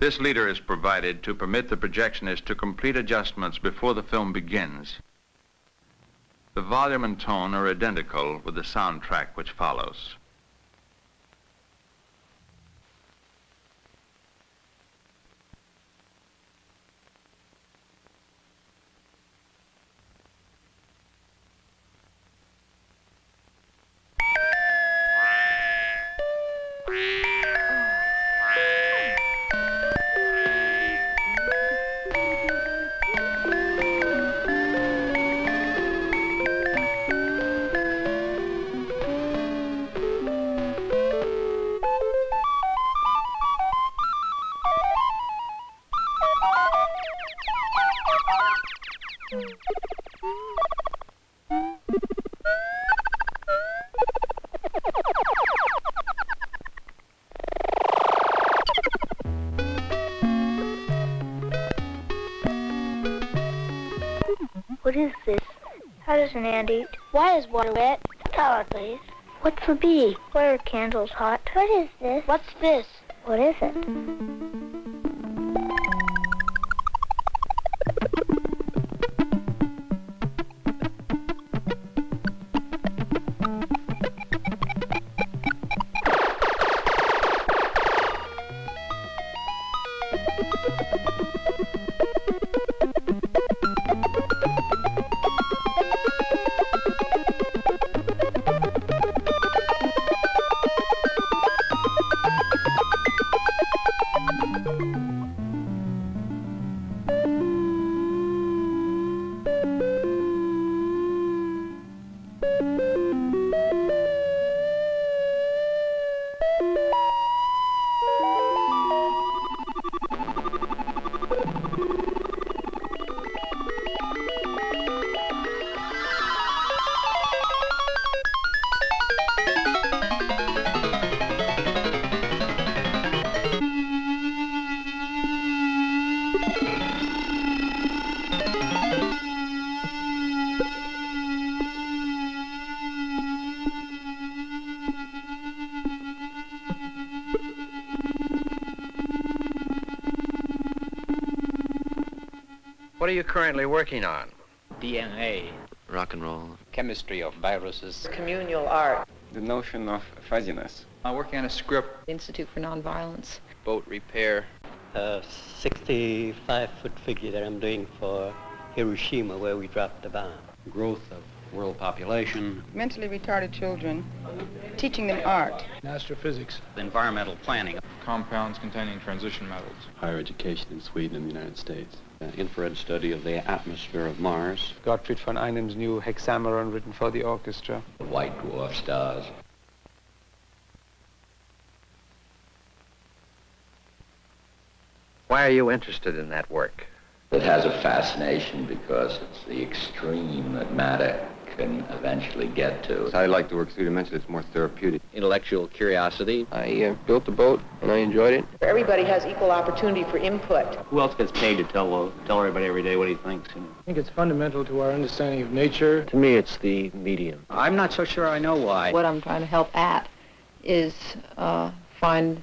This leader is provided to permit the projectionist to complete adjustments before the film begins. The volume and tone are identical with the soundtrack which follows. What is this? How does an ant eat? Why is water wet? Tell her, please. What's the bee? Why are candles hot? What is this? What's this? What is it? What are you currently working on? DNA. Rock and roll. Chemistry of viruses. Communal art. The notion of fuzziness. I'm working on a script. Institute for Nonviolence. Boat repair. A 65-foot figure that I'm doing for Hiroshima, where we dropped the bomb. Growth of world population. Mentally retarded children, teaching them art. Astrophysics. Environmental planning. Compounds containing transition metals. Higher education in Sweden and the United States. Infrared study of the atmosphere of Mars. Gottfried von Einem's new Hexameron written for the orchestra. White dwarf stars. Why are you interested in that work? It has a fascination because it's the extreme that matter can eventually get to. I like to work three-dimensionally. It's more therapeutic. Intellectual curiosity. I built the boat and I enjoyed it. Everybody has equal opportunity for input. Who else gets paid to tell everybody every day what he thinks? I think it's fundamental to our understanding of nature. To me, it's the medium. I'm not so sure I know why. What I'm trying to help at is find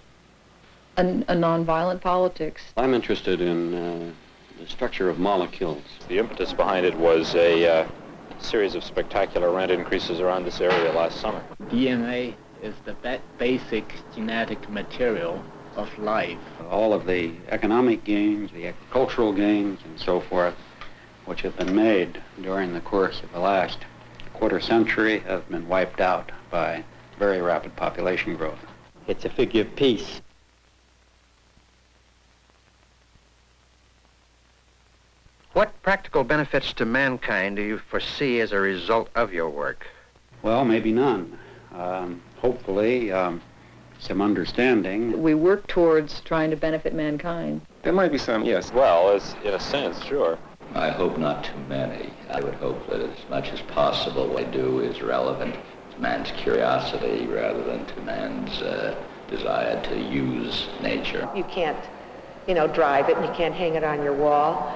a nonviolent politics. I'm interested in the structure of molecules. The impetus behind it was a series of spectacular rent increases around this area last summer. DNA is the basic genetic material of life. All of the economic gains, the cultural gains, and so forth, which have been made during the course of the last quarter century have been wiped out by very rapid population growth. It's a figure of peace. What practical benefits to mankind do you foresee as a result of your work? Well, maybe none. Hopefully, some understanding. We work towards trying to benefit mankind. There might be some, yes. Well, in a sense, sure. I hope not too many. I would hope that as much as possible what I do is relevant to man's curiosity rather than to man's desire to use nature. You can't, drive it and you can't hang it on your wall,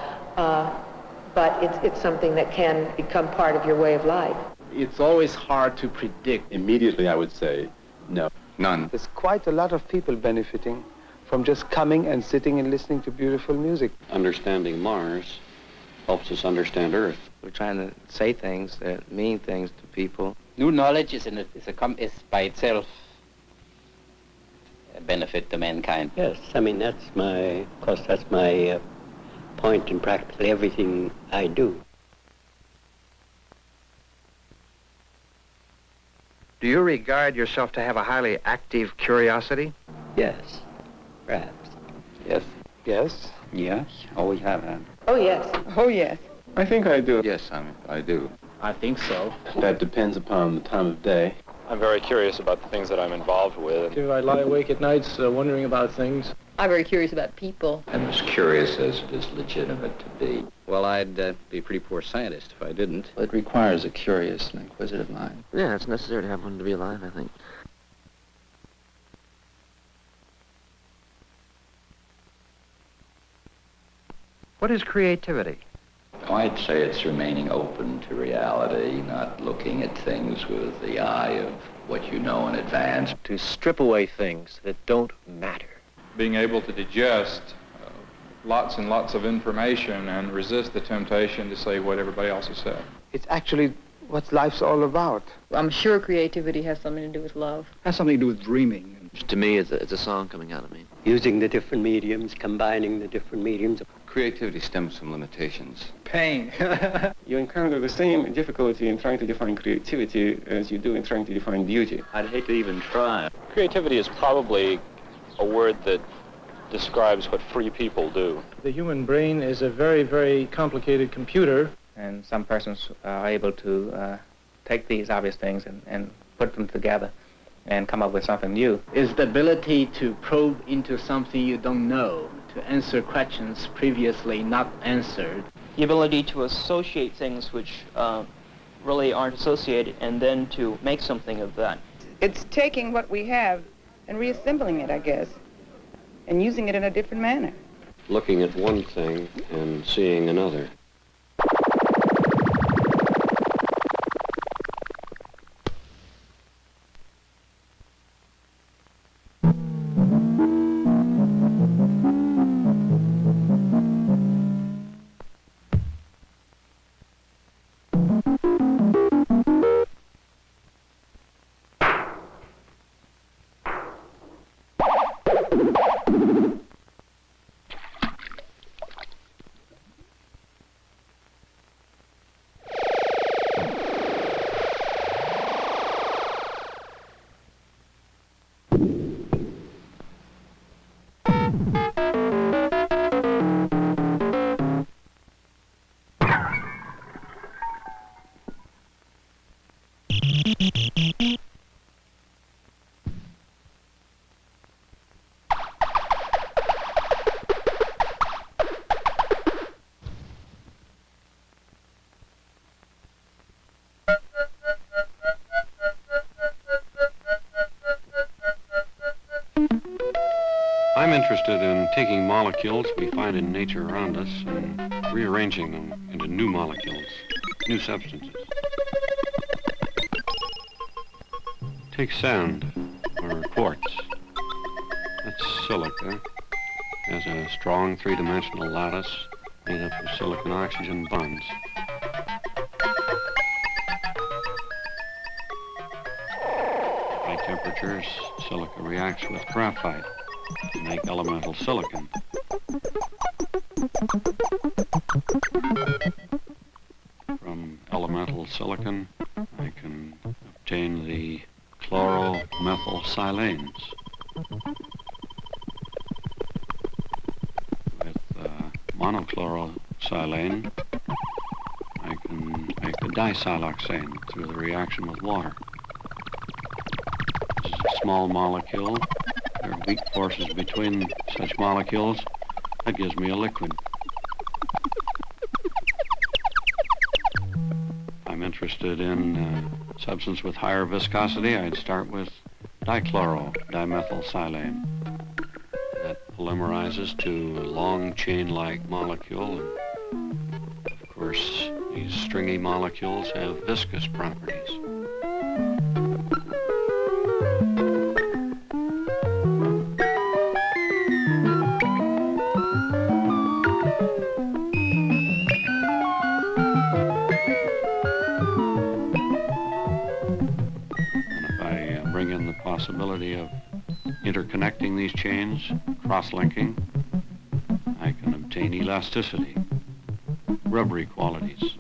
but it's something that can become part of your way of life. It's always hard to predict. Immediately, I would say no. None. There's quite a lot of people benefiting from just coming and sitting and listening to beautiful music. Understanding Mars helps us understand Earth. We're trying to say things that mean things to people. New knowledge is by itself a benefit to mankind. Yes, I mean, that's my point in practically everything I do. Do you regard yourself to have a highly active curiosity? Yes, perhaps. Yes. Yes? Yes, always have had. Oh, yes. Oh, yes. I think I do. Yes, I do. I think so. That depends upon the time of day. I'm very curious about the things that I'm involved with. I lie awake at nights wondering about things. I'm very curious about people. I'm as curious as it is legitimate to be. Well, I'd be a pretty poor scientist if I didn't. It requires a curious and inquisitive mind. Yeah, it's necessary to have one to be alive, I think. What is creativity? I'd say it's remaining open to reality, not looking at things with the eye of what you know in advance. To strip away things that don't matter. Being able to digest lots and lots of information and resist the temptation to say what everybody else has said. It's actually what life's all about. I'm sure creativity has something to do with love. Has something to do with dreaming. To me, it's a song coming out of me. Using the different mediums, combining the different mediums. Creativity stems from limitations. Pain. You encounter the same difficulty in trying to define creativity as you do in trying to define beauty. I'd hate to even try. Creativity is probably a word that describes what free people do. The human brain is a very, very complicated computer. And some persons are able to take these obvious things and put them together and come up with something new. Is the ability to probe into something you don't know, to answer questions previously not answered. The ability to associate things which really aren't associated and then to make something of that. It's taking what we have and reassembling it, I guess, and using it in a different manner. Looking at one thing and seeing another. I'm interested in taking molecules we find in nature around us and rearranging them into new molecules, new substances. Take sand or quartz. That's silica. It has a strong three-dimensional lattice made up of silicon-oxygen bonds. At high temperatures, silica reacts with graphite to make elemental silicon. From elemental silicon, I can obtain the chloromethylsilanes. With monochlorosilane, I can make the disiloxane through the reaction with water. This is a small molecule. There are weak forces between such molecules. That gives me a liquid. I'm interested in substance with higher viscosity. I'd start with dimethylsilane. That polymerizes to a long chain-like molecule. And of course, these stringy molecules have viscous properties. possibility of interconnecting these chains, cross-linking, I can obtain elasticity, rubbery qualities.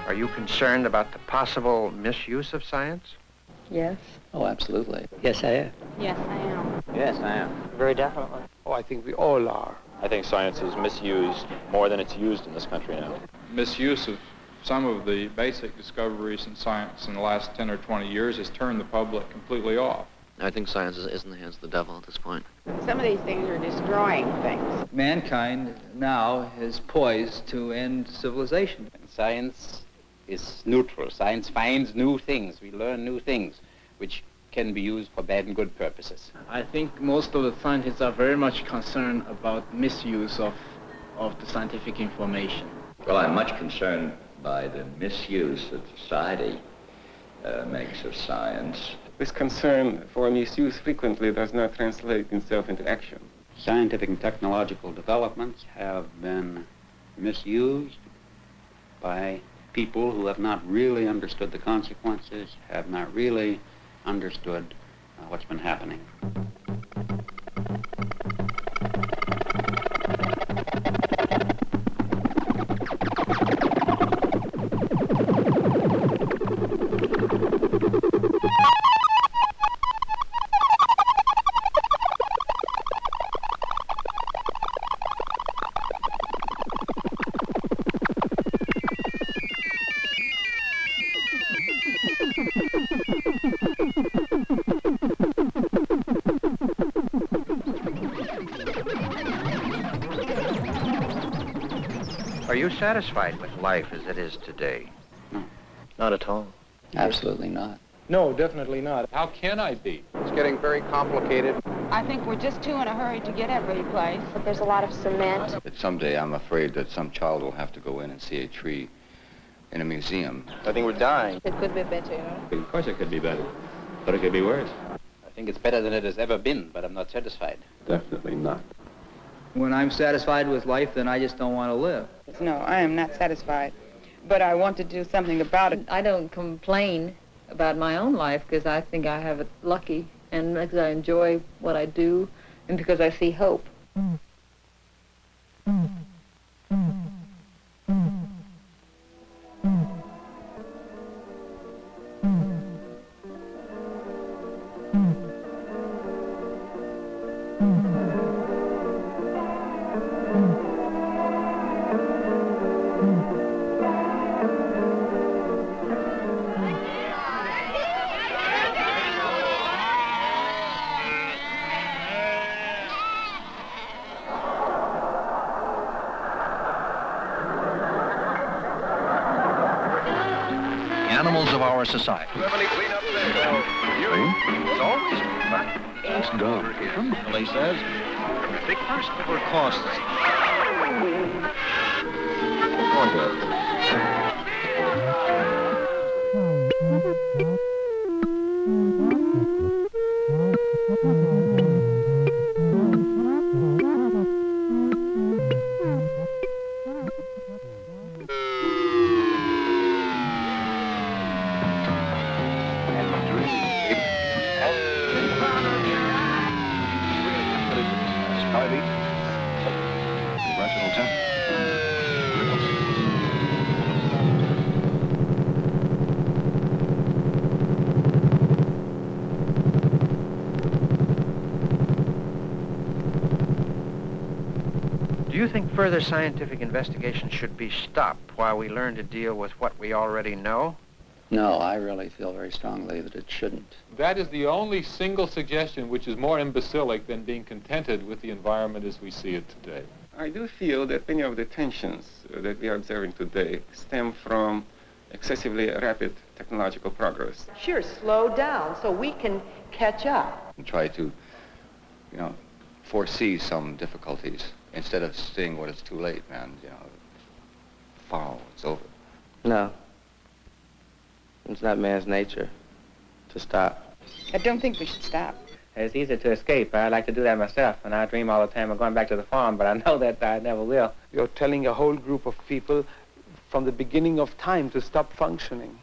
Are you concerned about the possible misuse of science? Yes. Oh, absolutely. Yes, I am. Yes, I am. Yes, I am. Very definitely. Oh, I think we all are. I think science is misused more than it's used in this country now. Misuse of some of the basic discoveries in science in the last 10 or 20 years has turned the public completely off. I think science is in the hands of the devil at this point. Some of these things are destroying things. Mankind now is poised to end civilization. And science is neutral. Science finds new things. We learn new things, which can be used for bad and good purposes. I think most of the scientists are very much concerned about misuse of the scientific information. Well, I'm much concerned by the misuse that society makes of science. This concern for misuse frequently does not translate itself into action. Scientific and technological developments have been misused by people who have not really understood the consequences, have not really understood what's been happening. Are you satisfied with life as it is today? No. Not at all. Absolutely not. No, definitely not. How can I be? It's getting very complicated. I think we're just too in a hurry to get every place. But there's a lot of cement. That someday I'm afraid that some child will have to go in and see a tree in a museum. I think we're dying. It could be better, you know. Of course it could be better, but it could be worse. I think it's better than it has ever been, but I'm not satisfied. Definitely not. When I'm satisfied with life, then I just don't want to live. No, I am not satisfied. But I want to do something about it. I don't complain about my own life because I think I have it lucky and because I enjoy what I do and because I see hope. Animals of our society. You have any cleanup there? It's always That's dumb. Police says. big particular costs. Do you think further scientific investigation should be stopped while we learn to deal with what we already know? No, I really feel very strongly that it shouldn't. That is the only single suggestion which is more imbecilic than being contented with the environment as we see it today. I do feel that many of the tensions that we are observing today stem from excessively rapid technological progress. Sure, slow down so we can catch up. And try to, foresee some difficulties instead of seeing what it's too late, man. Foul, it's over. No. It's not man's nature to stop. I don't think we should stop. It's easy to escape. I like to do that myself, and I dream all the time of going back to the farm, but I know that I never will. You're telling a whole group of people from the beginning of time to stop functioning.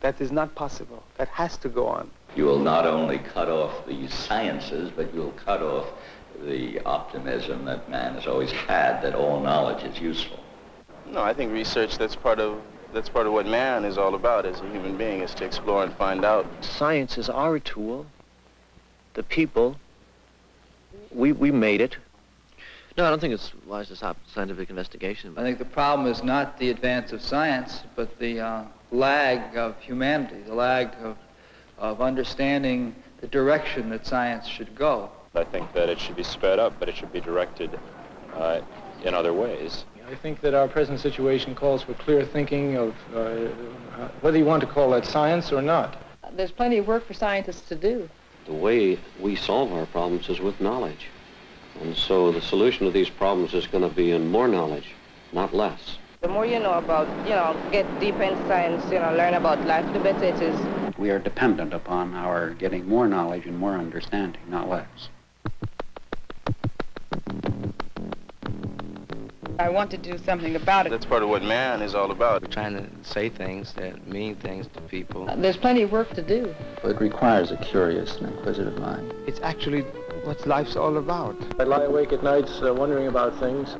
That is not possible. That has to go on. You will not only cut off the sciences, but you'll cut off the optimism that man has always had, that all knowledge is useful. No, I think research, that's part of what man is all about as a human being, is to explore and find out. Science is our tool. The people, we made it. No, I don't think it's wise to stop scientific investigation. I think the problem is not the advance of science, but the lag of humanity, the lag of understanding the direction that science should go. I think that it should be sped up, but it should be directed in other ways. I think that our present situation calls for clear thinking of whether you want to call that science or not. There's plenty of work for scientists to do. The way we solve our problems is with knowledge. And so the solution to these problems is going to be in more knowledge, not less. The more you know about, get deep in science, learn about life, the better it is. We are dependent upon our getting more knowledge and more understanding, not less. I want to do something about it. That's part of what man is all about. We're trying to say things that mean things to people. There's plenty of work to do. It requires a curious and inquisitive mind. It's actually what life's all about. I lie awake at nights wondering about things.